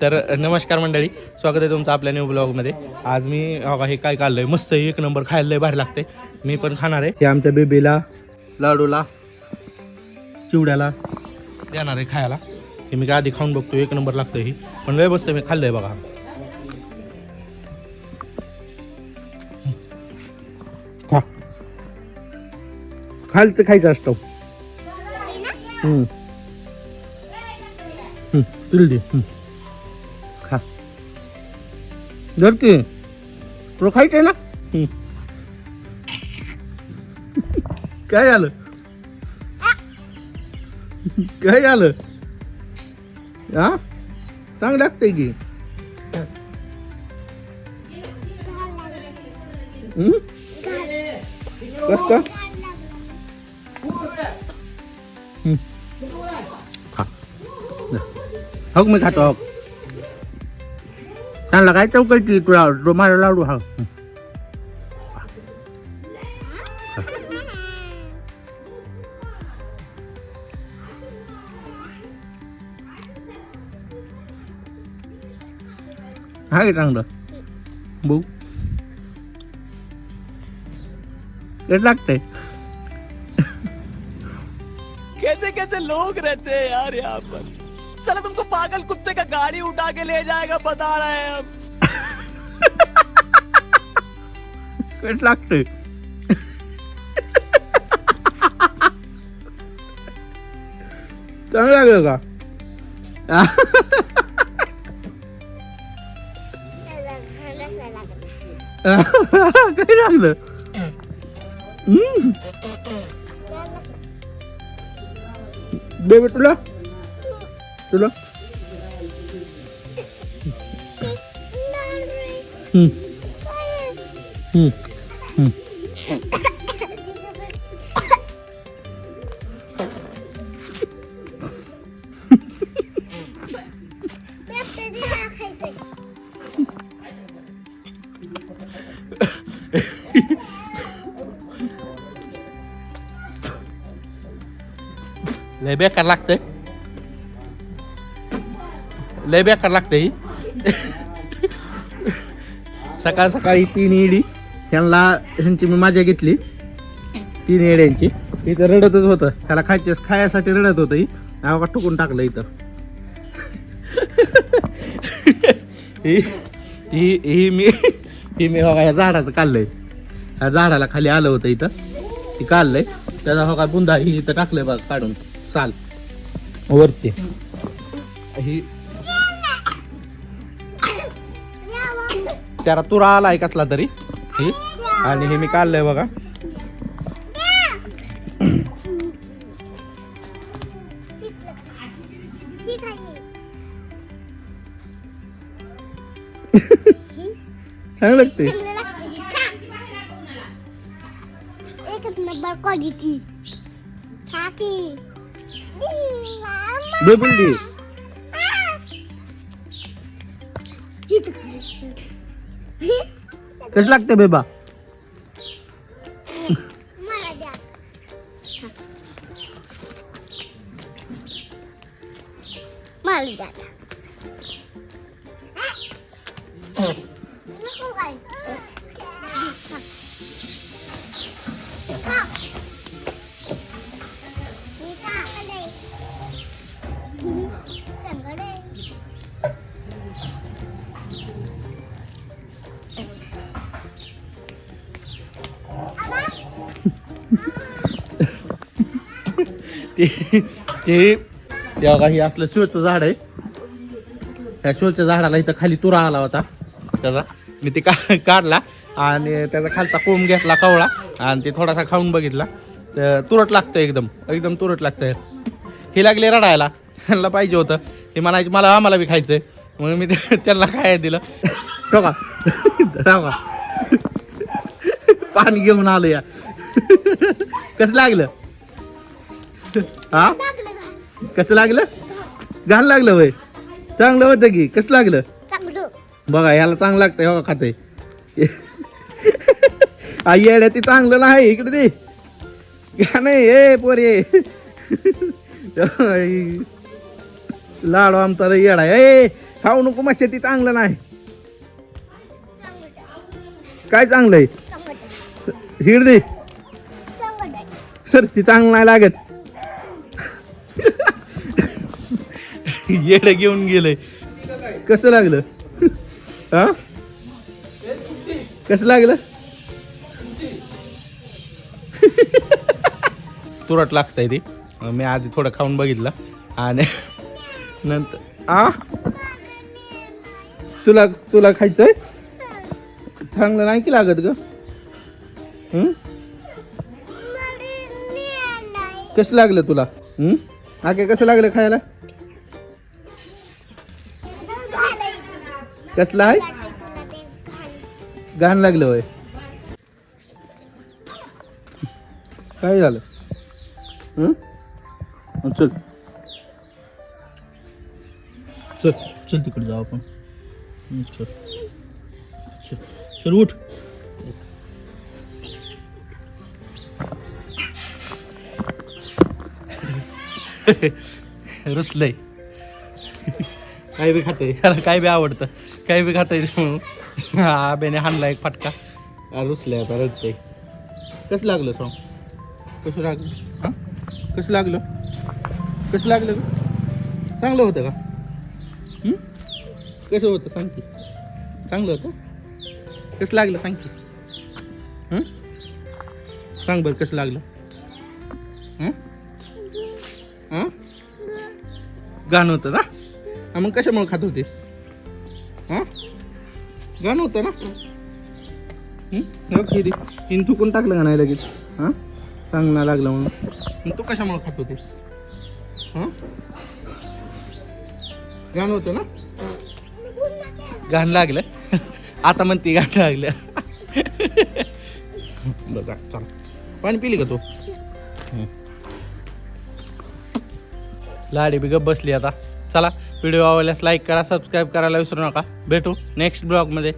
तर नमस्कार मंडळी, स्वागत आहे तुमचं आपल्या न्यू ब्लॉगमध्ये. आज मी हे काय काढलंय मस्त एक नंबर, खायला लय भारी लागते. मी पण खाणार आहे. हे आमच्या बेबीला, लाडूला, चिवड्याला देणार आहे खायला. हे मी आधी खाऊन बघतो, एक नंबर लागतं ही, पण लय मस्त मी खाल्लंय बघा. खा, खायचं खायचं असतं. तुला दे, खा. जर की तुला खायचंय ना. काय झालं, काय झालं? हा, चांगलं लागतंय की. कस का? हो मी खातो. हो, चांगला काय चौकळची तुला माझा लाडू. हा, हा की चांगलं बघू कसं लागतंय. कैसे कैसे लोग रहते हैं यार यहाँ पर. चलो तुमको पागल कुत्ते का गाड़ी उठा के ले जाएगा, बता रहे हैं हम. कसं लागतंय. चांगलं लागलं का? काय लागलं? बेबी तुला तुला लय बेकार लागतंय, लय बेकार लागतंय ही. सकाळ सकाळी 3 इडी ह्यांची मी मजा घेतली. 3 येड्यांची. इथं रडतच होतं, त्याला खायसाठी रडत होतं. ही का टुकून टाकलं इथं. ही मी बघा या झाडाचं काढलंय. ह्या झाडाला खाली आलं होतं इथं, ती काढलंय. त्याचा हो का बुंदा ही इथं टाकलंय बघा काढून साल वरती. ही त्याला तुरा आलाय कसला तरी ही, आणि हे मी काढलंय बघा. चांगलं लागते. बेबुल्डी कसं लागते बेबा? ते बघा हे असलं शोचं झाड आहे. त्या शोच्या झाडाला इथं खाली तुरा आला होता त्याचा. मी ते काढला आणि त्याचा खालचा कोंब घेतला कवळा, आणि ते थोडासा खाऊन बघितला. तर तुरट लागतं, एकदम तुरट लागतंय. हे लागले रडायला, त्यांना पाहिजे होतं. ते म्हणायचे आम्हाला बी खायचंय, म्हणून मी त्यांना खायला दिलं. बघा पाणी घेऊन आलो या. कसं लागलं? हा, कसं लागलं? घाण लागलं वय? चांगलं होतं की. कसं लागलं? बघा याला चांगलं लागतंय. बघा खातंय. आई येड्या ती चांगलं नाही. इकडे दे का नाही. ए पोरे लाडू आमचा लय येडा आहे. ए खाऊ नको मच्छी, ती चांगलं नाही. काय चांगलं आहे? हिड दे सर, ती चांगलं नाही लागत. येड घेऊन गेलंय. कसं लागलं? हा कसं लागलं? तुरट लागतंय ते. मी आधी थोडं खाऊन बघितलं आणि नंतर तुला तुला खायचंय? चांगलं नाही की लागत ग? कसं लागलं तुला? आके कसं लागलं खायला? कसलं आहे? घाण लागलं होय. काय झालं? चल चल चल तिकडे जाऊ आपण. चल चल चल उठ. रुसलंय. काय बी खातंय, काय बी आवडतं, काय बी खातंय म्हणून आब्याने हाणला एक फटका. रुसलंय आता, रडतंय. कसं लागलं सांग? कसं लागलं? हां कसं लागलं? कसं लागलं ग? चांगलं होतं का? कसं होतं सांग की? चांगलं होतं? कसं लागलं सांग की? सांग बरं कसं लागलं? हां घाण होतं ना? मग कशामुळे खात होते? हां घाण होतं ना? हिन थुकून टाकलं का नाही लगेच? हां चांगलं लागलं म्हणून. मग तू कशामुळे खात होते? हां घाण होतं ना? घाण लागलं. आता म्हणते घाण लागलं. बघा चल, पाणी पिली का तू? लाडी बी गप बसली आता. चला, व्हिडिओ आवडल्यास लाईक करा, सबस्क्राईब करायला विसरू नका. भेटू नेक्स्ट ब्लॉगमध्ये.